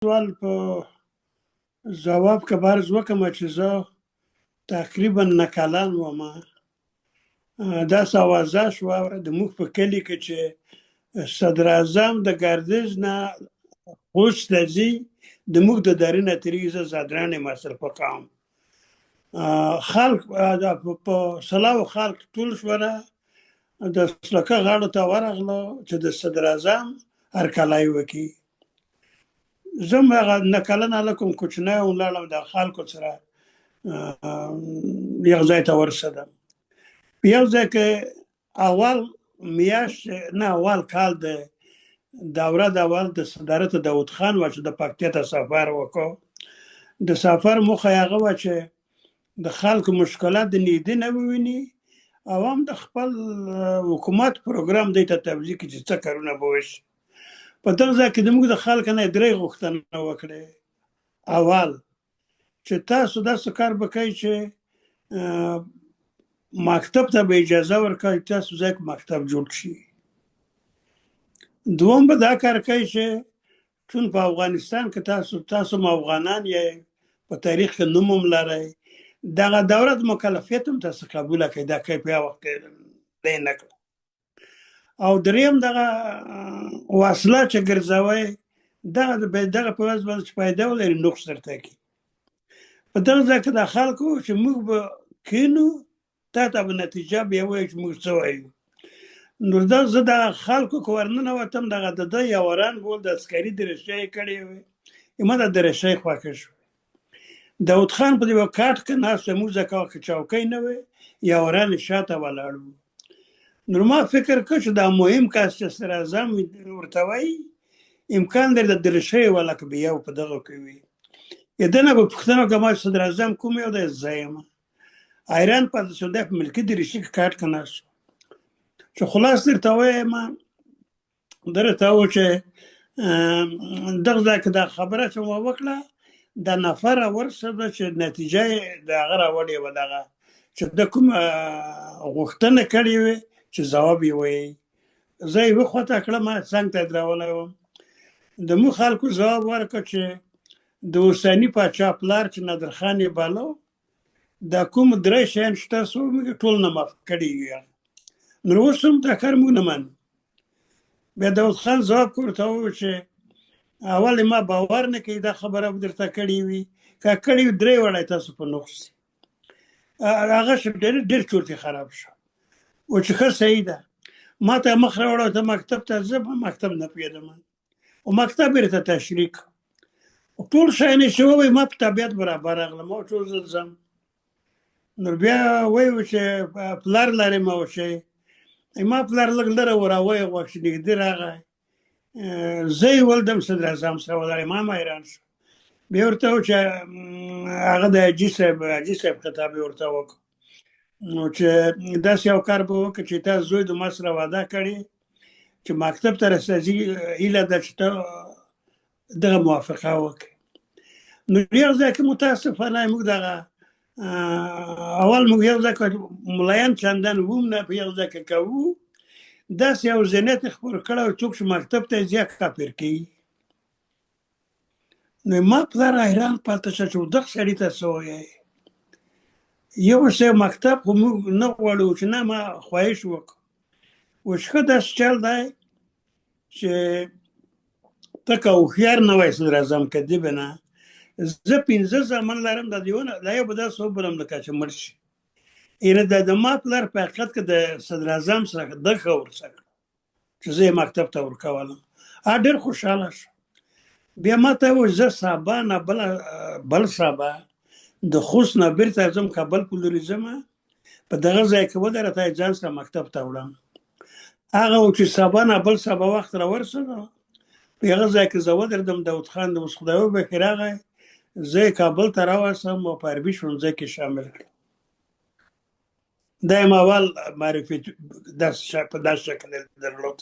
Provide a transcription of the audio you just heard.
سوال په جواب کې عرض وکړم چې زه تقریبا 9 کلن وم. داسې اوازه شوه د موږ په کلي کې چې صدر اعظم د ګردیز نه خوست ته ځي، د موږ د درې نه تېرېږي. زه ځدراڼ یم اصل په قوم. خلک په سلاو خلک ټول شوله، د سلکه غاړو ته ورغله چې د صدر اعظم هرکلی وکړي. زه هم هغه 9 کلن هلک وم، کوچنی وم، لاړم د خلکو سره یو ځای ته ورسېدم. په یو ځای کې اول میاشت نه اول کال د دوره د اول د صدارت داود خان وه چې د پکتیا ته سفر وکړو. د سفر موخه یې هغه وه چې د خلکو مشکلات د نږدې نه وویني او هم د خپل حکومت پروګرام دوی ته توضیح کړي چې څه کارونه به وشي. په دغه ځای کې زموږ د خلکو نه یې 3 غوښتنې وکړې. اول چې تاسو داسې کار به کوئ چې مکتب ته به اجازه ورکوئ تاسو ځای کې مکتب جوړ شي. دوم به دا کار کوئ چې چون په افغانستان کې تاسو هم افغانان یې، په تاریخ کې نوم هم لرئ، دغه دوره د مکلفیت هم تاسو قبوله کړئ. دا کوي په هغه وخت کې دی نه کړه. او دریم دغه وسله چې ګرځوئ دغه په وجه باندې چې پیدا ولري نقص درته کړي. په دغه ځای کې د خلکو چې موږ به کینو تا ته به نتیجه بیا وایو چې موږ څه وایو. نو زه د خلکو که ورننوتم دغه د ده یاوران بول د عسکري درېشۍ یې کړې وې، ما د درېشۍ خوښه شوه. داود خان په یوه کاټ کې ناست و، موږ ځکه وخت چوکۍ نه وې، یاوران یې شاته ولاړ وو. نو ما فکر کړ چې دا مهم کس چې صدر اعظم ورته وایي امکان لري د درېشۍ ولکه به یو په دغه کې وي. د نه به پوښتنه وکړه ما صدر اعظم کوم یو دی؟ زه یم. حیران پاتې شوم، دی په ملکي دریشي کې کاټ کې ناست و. چې خلاص درته وایم درته و چې دغه ځای کې دا خبره چې ما وکړه د نفره ورسېده چې نتیجه یې د هغه راوړې وه، دغه چې ده کومه غوښتنه کړې وې چې ځواب یې وایي. زه یې وخوته کړم، څنګ ته یې درولی وم. د موږ خلکو ځواب ورکړ چې د اوسني پاچا پلار چې نادرخان یې باله دا کوم 3 شیان چې تاسو موږ ټول نه معاف کړي یو. نو اوس هم دا کار موږ نه منو. بیا داود خان ځواب ورته وویل چې اول ما باور نه کوي دا خبره به درته کړې وي، که کړې وي 3 وړی تاسو په نقص. هغه ډېر چورت یې خراب شو. و چې ښه صحیح ده، ما ته مخ راوړه ته مکتب ته. زه په مکتب نه پوهېدم او مکتب یې راته تشریح کړ. ټول شیان یې چې ووایي ما په طبیعت برابر راغلم. ما ټول زه ځم. نو بیا وایو چې پلار لرې ما وشئ. ما پلار لږ لره و راوایه غوښ چې نږدې راغی. زه یې ولدم صدر اعظم سره ولاړ. ما هم حیران شو. بیا ورته و چې هغه د حاجي صاحب خطاب یې ورته وکړ نو چې داسې یو کار به وکړه چې تا زوی د ما سره وعده کړې چې مکتب ته رسېږي، هیله ده چې ته دغه موافقه وکړې. نو یو ځای کې متاسفانه موږ دغه اول موږ یو ځای کې ملایان چندان وم نه، په یو ځای کې کوو داسې یو ذهنیت یې خپور کړی و څوک چې مکتب ته یې ځي کافر کوي. نو ما پلار حیران پاتې شو چې دغه سړي ته څه وایي. یو څه مکتب خو موږ نه غواړو چې نه. ما خواهش وکړ و چې ښه داسې چل دی چې ته که هوښیار نه وای صدر اعظم که دې به نه، زه 15 زامن لرم، د یو به داسې وبلم لکه چې مړ شي. یعنې د ما پلار په حقیقت کې د صدر اعظم سره ده ښه ورسه کړه چې زه یې مکتب ته ورکولم. ډېر خوشحاله شو. بیا ما ته وویل زه سبا نه بل سبا د خوست نه بېرته ځم کابل په لورې ځم، په دغه ځای کې ودرې ته یې ځان سره مکتب ته وړم. هغه و چې سبا نه بل سبا وخت راورسېده، په هغه ځای کې زه ودرېدم. داود خان د اوس خدای وبښي راغی، زه یې کابل ته راوستم او په عربي ښوونځي کې شامل کړم. دا یم اول معرفي په داسې شکل درلود.